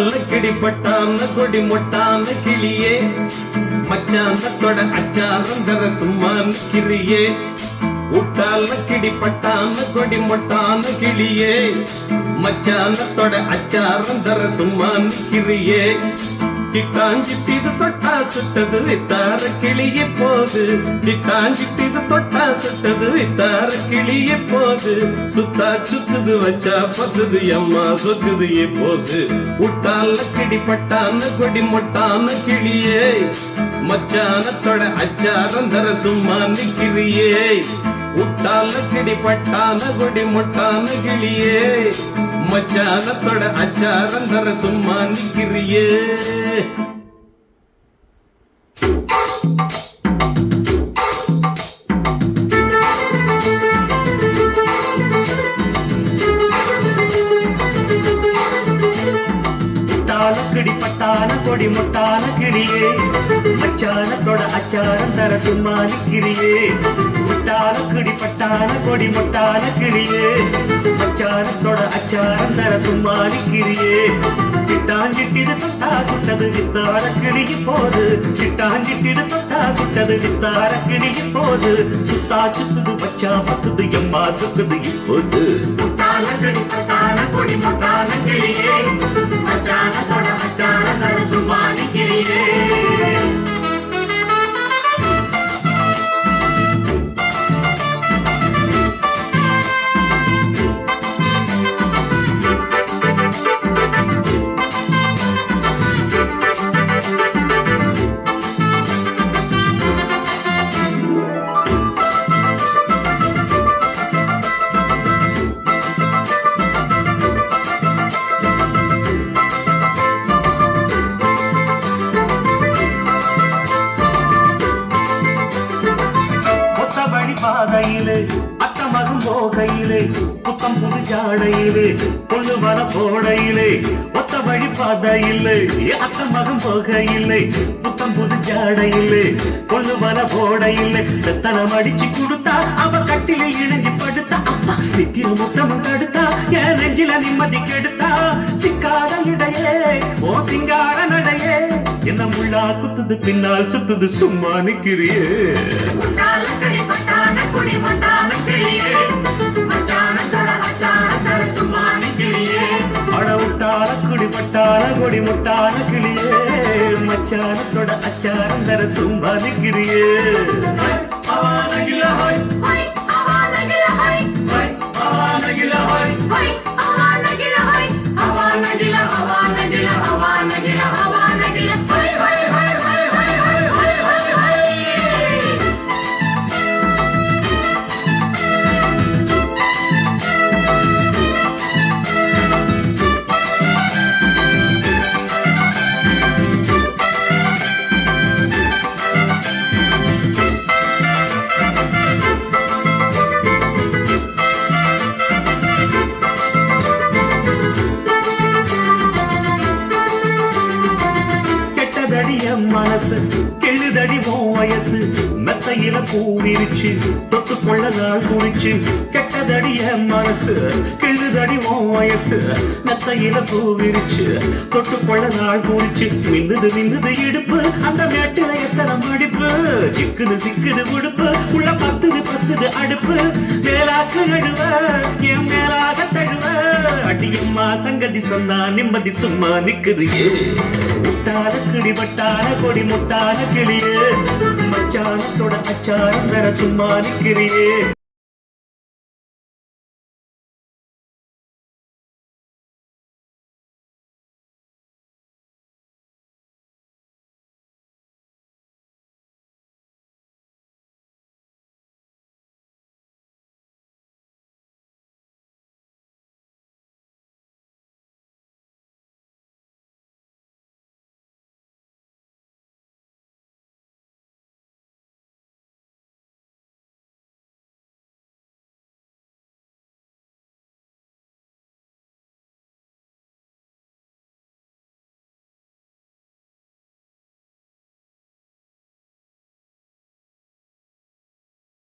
முட்டால கிடிப்பட்டான கொடி முட்டான கிளியே மச்சானத்தோட அச்சாரம் தர சும்மா நிக்கிறியே முட்டால கிடிப்பட்டான கொடி முட்டான கிளியே மச்சானத்தோட அச்சாரம் தர சும்மா நிக்கிறியே சிட்டாஞ்சிட்டிது தொட்டா சுட்டது வித்தார கிளியே போது சிட்டாஞ்சிட்டிது தொட்டா சுட்டது வித்தார கிளியே போது சுத்தா சுத்துது வச்சா பத்துது அம்மா சொத்துது போது முட்டால கிடிப்பட்டான கொடி முட்டான கிளியே மச்சானத்தோட அச்சாரம் தர சும்மா நிக்கிறியே முட்டால கிடிப்பட்டான கொடி முட்டான கிளியே மச்சானத்தோட அச்சாரம் தர சும்மா நிக்கிறியே கிடிப்பட்டான கொடி முட்டான கிளியே மச்சானத்தோட அச்சாரம் தர சும்மா நிக்கிறியே முட்டான கிடிப்பட்டான கொடி முட்டான கிளியே மச்சானத்தோட அச்சாரம் தர சும்மா நிக்கிறியே சிட்டாஞ்சிட்டிது தொட்டா சுட்டது வித்தார கிளிய போது சிட்டாஞ்சிட்டிது தொட்டா சுட்டது வித்தார கிளிய போது சுத்தா சுத்துது வச்சா பத்துது எம்மா சுத்துது இப்போது முட்டால கிடிப்பட்டான கொடி முட்டான கிளியே மச்சானத்தோட அச்சாரம் தர சும்மா நிக்கிறியே பாதையிலே அத்தமகம் போகையிலே புத்தம் புது ஜாடையிலே கொண்டு வர போடையிலே ஒத்த வழி பாதையிலே அத்தமகம் போகையிலே புத்தம் புது ஜாடையிலே கொண்டு வர போடையிலே செத்தனம் அடிச்சு கொடுத்தா அவ கட்டிலில் இணைஞ்சு படுத்தா அப்பா சிக்கிர முத்தமும் தடுத்தா என் நெஞ்சில நிம்மதி கெடுத்தா சிக்காத இடையே ஓ சிங்கார நடையே என்ன முள்ளா குத்துது பின்னால் சுத்துது சும்மா நிக்கிறியே முட்டால கிடிப்பட்டான கொடி முட்டான கிளியே மச்சானத்தோட அச்சாரம் தர சும்மா நிக்கிறியே அட முட்டால குடிப்பட்டான கொடி முட்டான கிளியே மச்சானத்தோட அச்சாரம் தர சும்மா நிக்கிறியே மனசு கெழுதடி வயசு மெத்தையில பூ விரிச்சு தொட்டு கொள்ள நாள் குறிச்சு கெட்டதடிய மனசு கெழுதடி வயசு மெத்தையில பூ விரிச்சு தொட்டு கொள்ள நாள் குறிச்சு மின்னுது மின்னுது இடுப்பு அந்த மேட்டில எத்தனை மடிப்பு சிக்குது சிக்குது உடுப்பு உள்ள பத்துது அடுப்பு மேலாக்கு நடுவ என் மேலாக தழுவ அடியம்மா சங்கதி சொன்னா நிம்மதி சும்மா நிக்குறியே முட்டான கிடிபட்டான கொடி முட்டான கிளியே மச்சானத்தோட அச்சாரம் தர சும்மா நிக்கிறியே